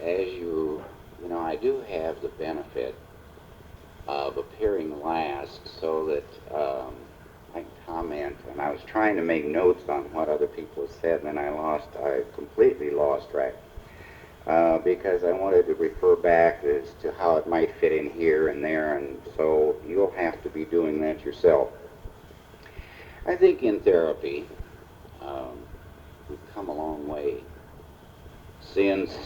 as you know, I do have the benefit of appearing last so that I can comment. And I was trying to make notes on what other people have said, and then I completely lost track because I wanted to refer back as to how it might fit in here and there, and so you'll have to be doing that yourself. I think in therapy, we've come a long way since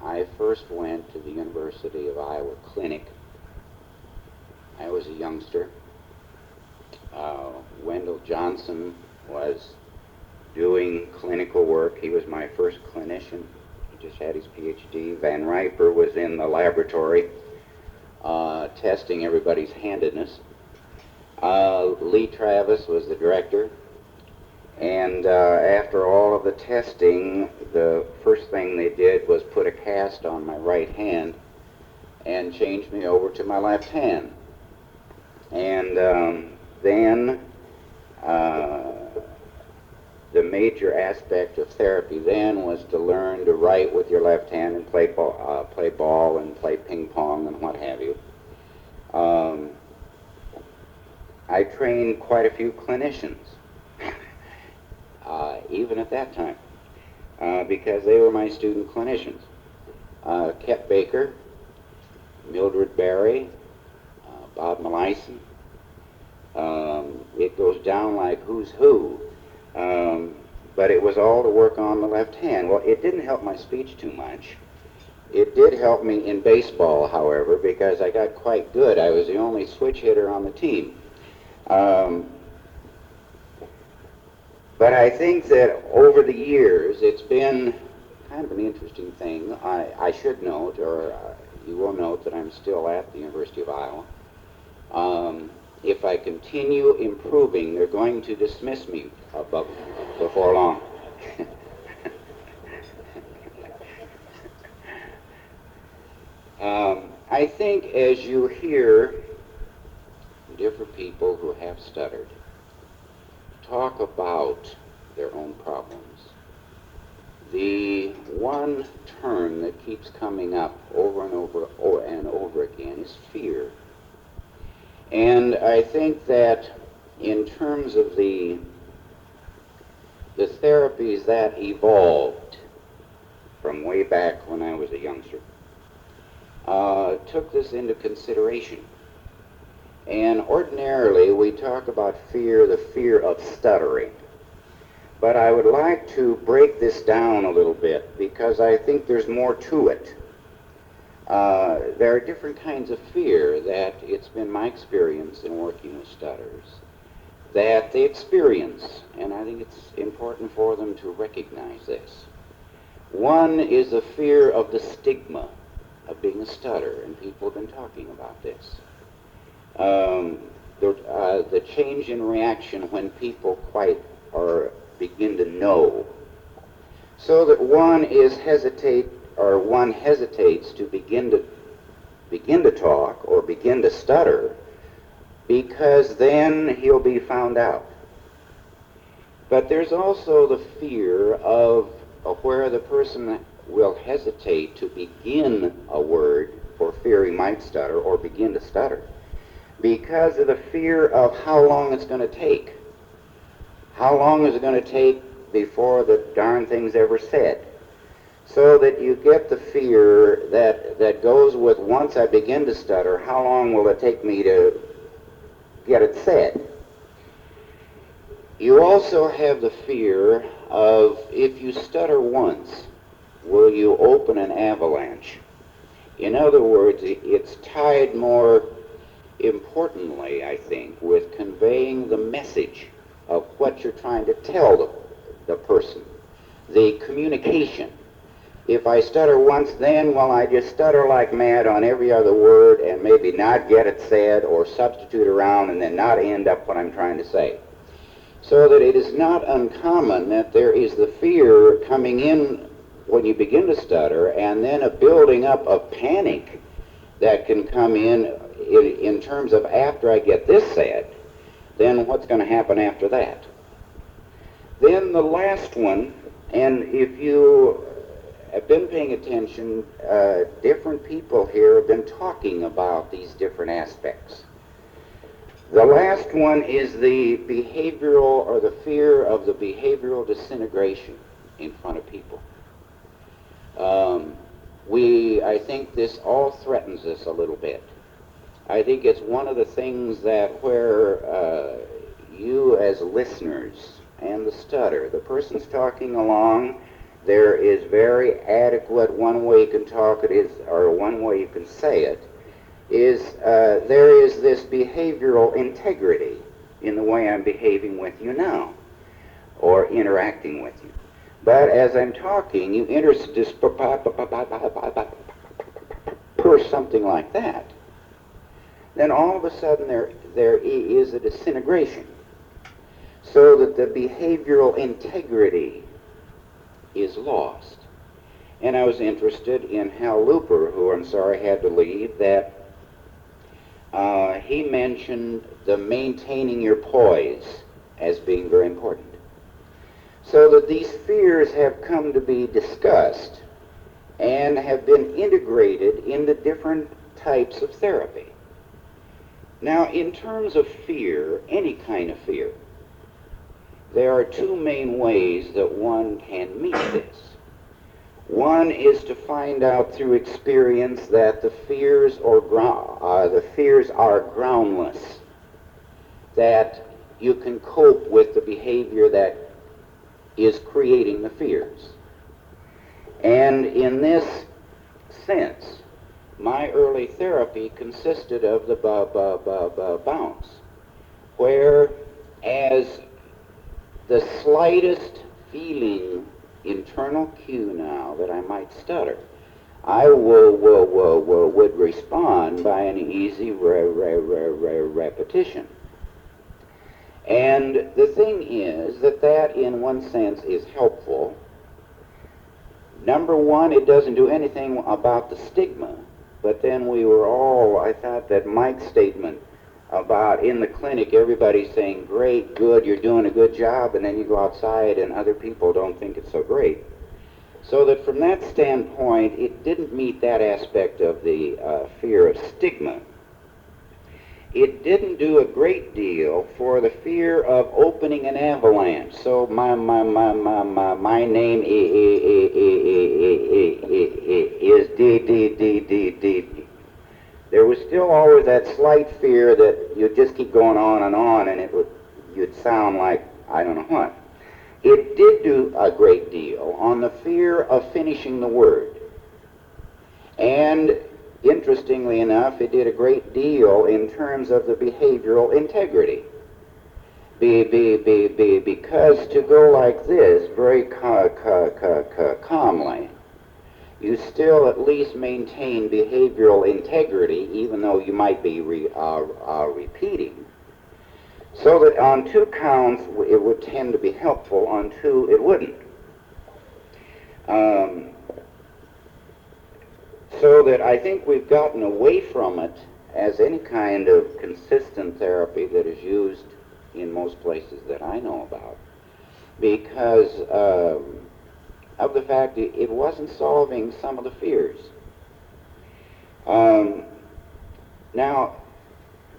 I first went to the University of Iowa Clinic. I was a youngster. Wendell Johnson was doing clinical work. He was my first clinician. He just had his PhD. Van Riper was in the laboratory testing everybody's handedness. Lee Travis was the director. And after all of the testing, the first thing they did was put a cast on my right hand and change me over to my left hand. And then the major aspect of therapy then was to learn to write with your left hand and play ball and play ping pong and what have you. I trained quite a few clinicians, even at that time, because they were my student clinicians. Kep Baker, Mildred Barry, Bob Melisson. It goes down like who's who. But it was all to work on the left hand. Well, it didn't help my speech too much. It did help me in baseball, however, because I got quite good. I was the only switch hitter on the team. But I think that over the years, it's been kind of an interesting thing. I should note, or you will note, that I'm still at the University of Iowa. If I continue improving, they're going to dismiss me before long. I think as you hear different people who have stuttered talk about their own problems, the one term that keeps coming up over and over again is fear. And I think that in terms of the therapies that evolved from way back when I was a youngster, took this into consideration. And ordinarily we talk about fear, the fear of stuttering. But I would like to break this down a little bit because I think there's more to it. There are different kinds of fear that it's been my experience in working with stutters that they experience, and I think it's important for them to recognize this. One is the fear of the stigma of being a stutter, and people have been talking about this. The change in reaction when people begin to know, so that one hesitates to begin to talk or begin to stutter, because then he'll be found out. But there's also the fear of where the person will hesitate to begin a word for fear he might stutter or begin to stutter, because of the fear of how long it's going to take. How long is it going to take before the darn thing's ever said? So that you get the fear that goes with, once I begin to stutter, how long will it take me to get it said? You also have the fear of, if you stutter once, will you open an avalanche? In other words, it's tied more importantly, I think, with conveying the message of what you're trying to tell the person, the communication. If I stutter once, then will I just stutter like mad on every other word and maybe not get it said or substitute around and then not end up what I'm trying to say? So that it is not uncommon that there is the fear coming in when you begin to stutter, and then a building up of panic that can come in terms of, after I get this said, then what's going to happen after that? Then the last one, and if you I've been paying attention. Different people here have been talking about these different aspects. The last one is the behavioral, or the fear of the behavioral disintegration in front of people. I think this all threatens us a little bit. I think it's one of the things that where you as listeners and the stutter, the person's talking along, there is very adequate, one way you can talk it is, or one way you can say it, is there is this behavioral integrity in the way I'm behaving with you now, or interacting with you. But as I'm talking, you enter this something like that, then all of a sudden there is a disintegration, so that the behavioral integrity is lost. And I was interested in Hal Looper, who I'm sorry had to leave, that he mentioned the maintaining your poise as being very important. So that these fears have come to be discussed and have been integrated into different types of therapy. Now, in terms of fear, any kind of fear, there are two main ways that one can meet this. One is to find out through experience that the fears are groundless, that you can cope with the behavior that is creating the fears. And in this sense, my early therapy consisted of the bounce, where as the slightest feeling, internal cue now that I might stutter, I would respond by an easy repetition. And the thing is that in one sense is helpful. Number one, it doesn't do anything about the stigma, but then I thought that Mike's statement about in the clinic everybody's saying, great, good, you're doing a good job, and then you go outside and other people don't think it's so great. So that from that standpoint, it didn't meet that aspect of the fear of stigma. It didn't do a great deal for the fear of opening an avalanche. So my name is D. There was still always that slight fear that you'd just keep going on, and you'd sound like I don't know what. It did do a great deal on the fear of finishing the word. And interestingly enough, it did a great deal in terms of the behavioral integrity. Because to go like this, very calmly, you still at least maintain behavioral integrity, even though you might be repeating. So that on two counts, it would tend to be helpful. On two, it wouldn't. So that I think we've gotten away from it as any kind of consistent therapy that is used in most places that I know about, because of the fact that it wasn't solving some of the fears. Now,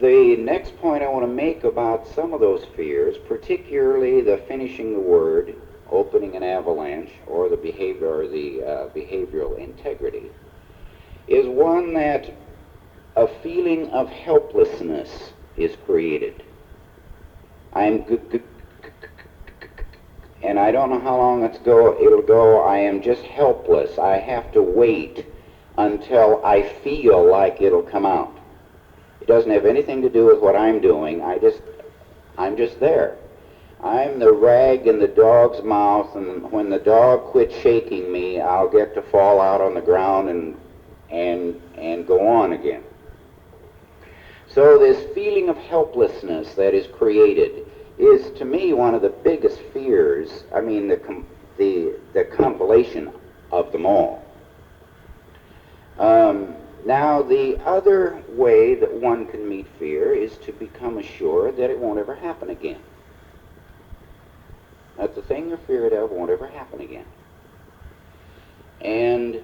the next point I want to make about some of those fears, particularly the finishing the word, opening an avalanche, or the behavioral integrity, is one that a feeling of helplessness is created. And I don't know how long it'll go. I am just helpless. I have to wait until I feel like it'll come out. It doesn't have anything to do with what I'm doing. I'm just there. I'm the rag in the dog's mouth, and when the dog quits shaking me, I'll get to fall out on the ground and go on again. So this feeling of helplessness that is created is, to me, one of the biggest fears. I mean, the compilation of them all. Now, the other way that one can meet fear is to become assured that it won't ever happen again. That the thing you're feared of won't ever happen again. And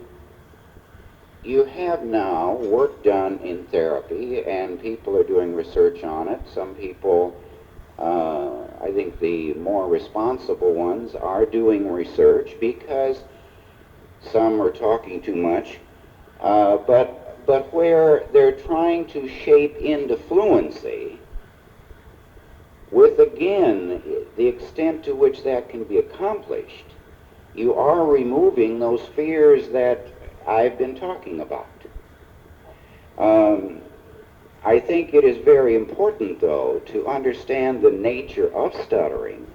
you have now work done in therapy, and people are doing research on it. Some people, I think the more responsible ones, are doing research because some are talking too much. But where they're trying to shape into fluency, with again the extent to which that can be accomplished, you are removing those fears that I've been talking about. I think it is very important, though, to understand the nature of stuttering,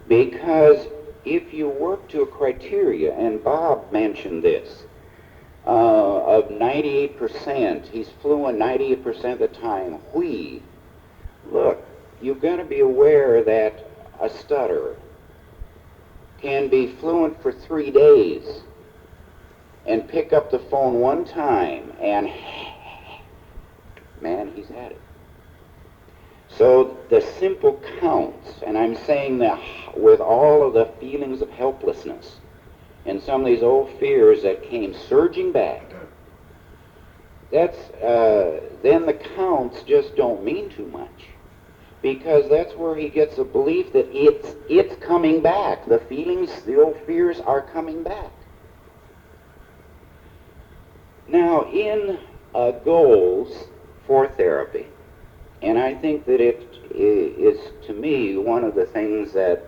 because if you work to a criteria, and Bob mentioned this, of 98%, he's fluent 98% of the time, look, you've got to be aware that a stutterer can be fluent for 3 days and pick up the phone one time and man, he's had it. So the simple counts, and I'm saying that with all of the feelings of helplessness and some of these old fears that came surging back, that's then the counts just don't mean too much, because that's where he gets a belief that it's coming back. The feelings, the old fears are coming back. Now, in goals for therapy, and I think that it is, to me, one of the things that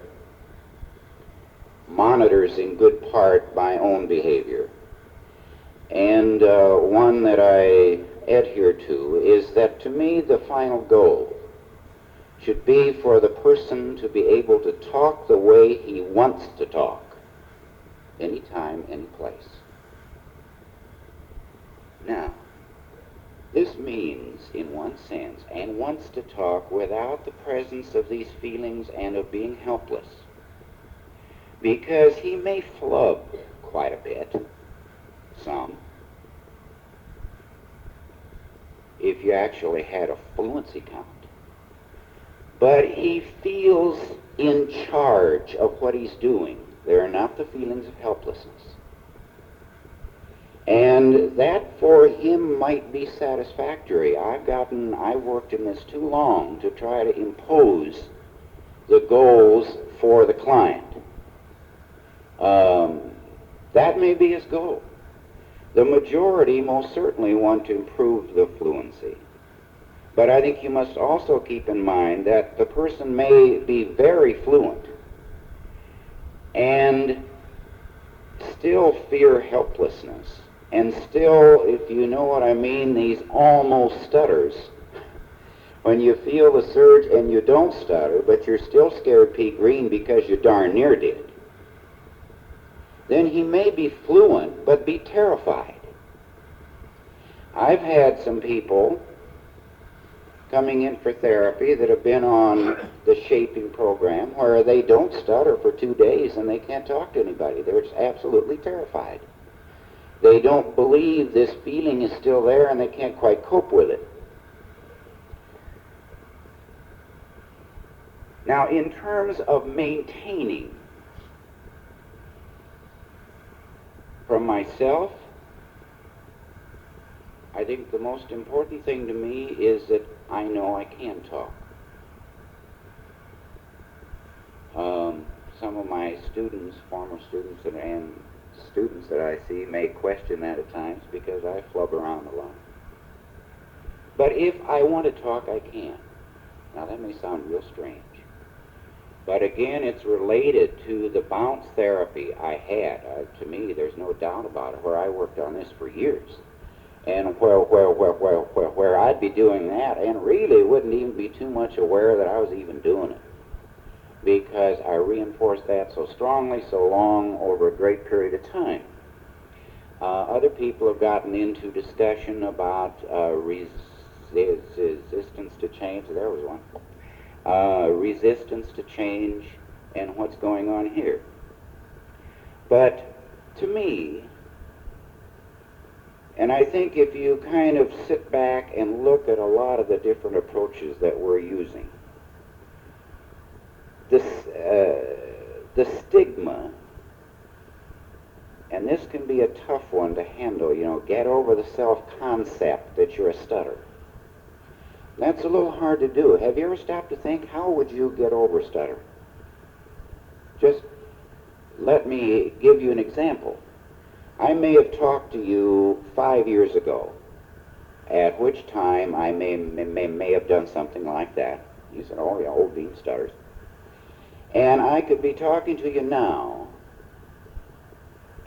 monitors in good part my own behavior, and one that I adhere to, is that to me the final goal should be for the person to be able to talk the way he wants to talk, anytime, any place. Now, this means, in one sense, and wants to talk without the presence of these feelings and of being helpless, because he may flub quite a bit, some, if you actually had a fluency count. But he feels in charge of what he's doing. There are not the feelings of helplessness. And that for him might be satisfactory. I've worked in this too long to try to impose the goals for the client. That may be his goal. The majority most certainly want to improve the fluency. But I think you must also keep in mind that the person may be very fluent and still fear helplessness, and still, if you know what I mean, these almost stutters. When you feel the surge and you don't stutter, but you're still scared pea green because you darn near did, then he may be fluent but be terrified. I've had some people coming in for therapy that have been on the shaping program where they don't stutter for 2 days and they can't talk to anybody. They're just absolutely terrified. They don't believe this feeling is still there and they can't quite cope with it. Now, in terms of maintaining, from myself, I think the most important thing to me is that I know I can talk. Some of my students, former students, and students that I see may question that at times because I flub around a lot. But if I want to talk, I can. Now that may sound real strange. But again, it's related to the bounce therapy I had. To me, there's no doubt about it, where I worked on this for years. And where I'd be doing that and really wouldn't even be too much aware that I was even doing it, because I reinforced that so strongly, so long, over a great period of time. Other people have gotten into discussion about resistance to change. There was one. Resistance to change and what's going on here. But to me, and I think if you kind of sit back and look at a lot of the different approaches that we're using, the stigma And this can be a tough one to handle, get over the self-concept that you're a stutterer. That's a little hard to do. Have you ever stopped to think, how would you get over stutter? Just let me give you an example. I may have talked to you 5 years ago, at which time I may have done something like that. You said, oh yeah, old Dean stutters. And I could be talking to you now,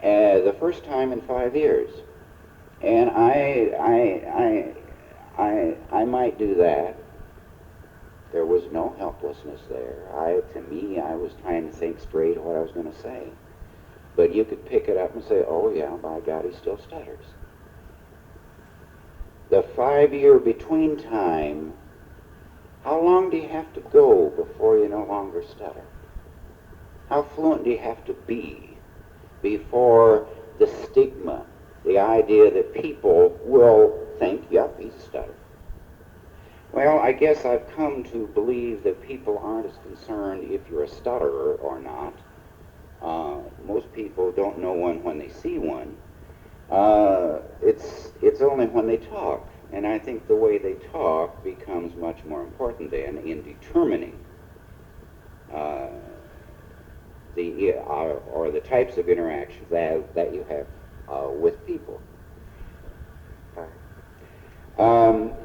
the first time in 5 years, and I might do that. There was no helplessness there. To me, I was trying to think straight what I was going to say. But you could pick it up and say, oh yeah, by God, he still stutters. The 5-year between time, how long do you have to go before you no longer stutter? How fluent do you have to be before the stigma, the idea that people will think, yep, he's a stutterer? Well, I guess I've come to believe that people aren't as concerned if you're a stutterer or not. Most people don't know one when they see one. It's only when they talk, and I think the way they talk becomes much more important then in determining the types of interactions that you have with people.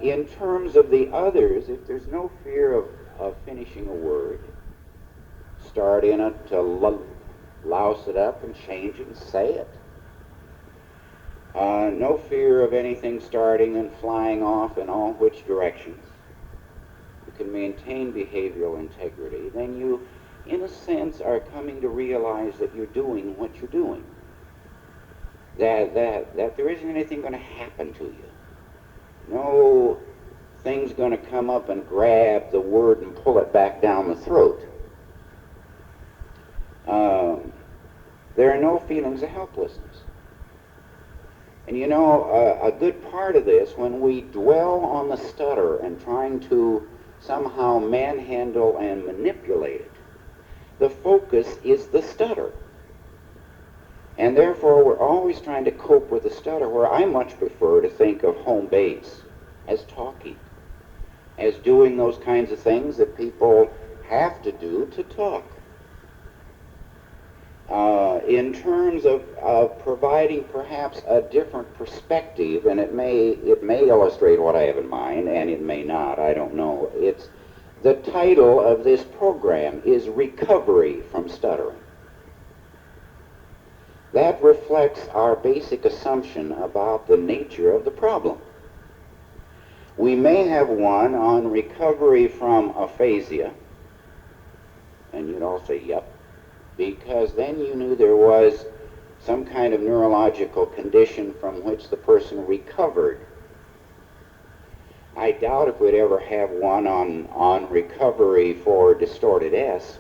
In terms of the others, if there's no fear of finishing a word, start in it to louse it up and change it and say it. No fear of anything starting and flying off in all which directions. You can maintain behavioral integrity. Then you, in a sense, are coming to realize that you're doing what you're doing. That there isn't anything going to happen to you. No thing's going to come up and grab the word and pull it back down the throat. There are no feelings of helplessness. And a good part of this, when we dwell on the stutter and trying to somehow manhandle and manipulate it, the focus is the stutter. And therefore, we're always trying to cope with the stutter, where I much prefer to think of home base as talking, as doing those kinds of things that people have to do to talk. In terms of providing perhaps a different perspective, and it may illustrate what I have in mind, and it may not, I don't know. The title of this program is Recovery from Stuttering. That reflects our basic assumption about the nature of the problem. We may have one on recovery from aphasia, and you'd all say, yep, because then you knew there was some kind of neurological condition from which the person recovered. I doubt if we'd ever have one on recovery for distorted S,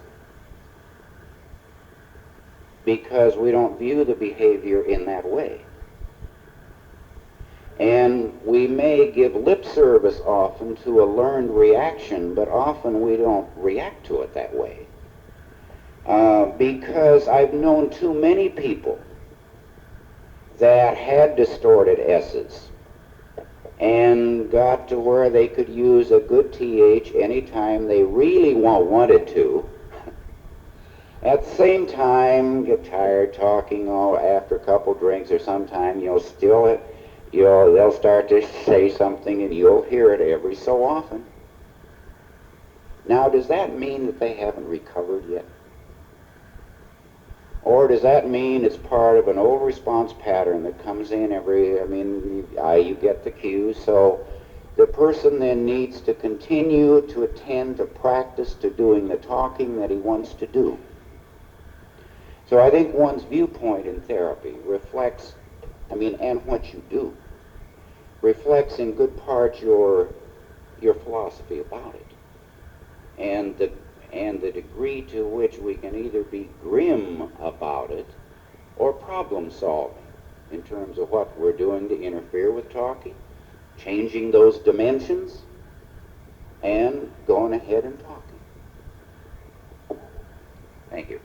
because we don't view the behavior in that way. And we may give lip service often to a learned reaction, but often we don't react to it that way. Because I've known too many people that had distorted S's and got to where they could use a good TH anytime they really wanted to. At the same time, get tired talking after a couple drinks, or sometime they'll start to say something and you'll hear it every so often. Now, does that mean that they haven't recovered yet? Or does that mean it's part of an old response pattern that comes in you get the cues, so the person then needs to continue to attend to practice to doing the talking that he wants to do. So I think one's viewpoint in therapy reflects, and what you do, reflects in good part your philosophy about it. And the degree to which we can either be grim about it or problem solving in terms of what we're doing to interfere with talking, changing those dimensions, and going ahead and talking. Thank you.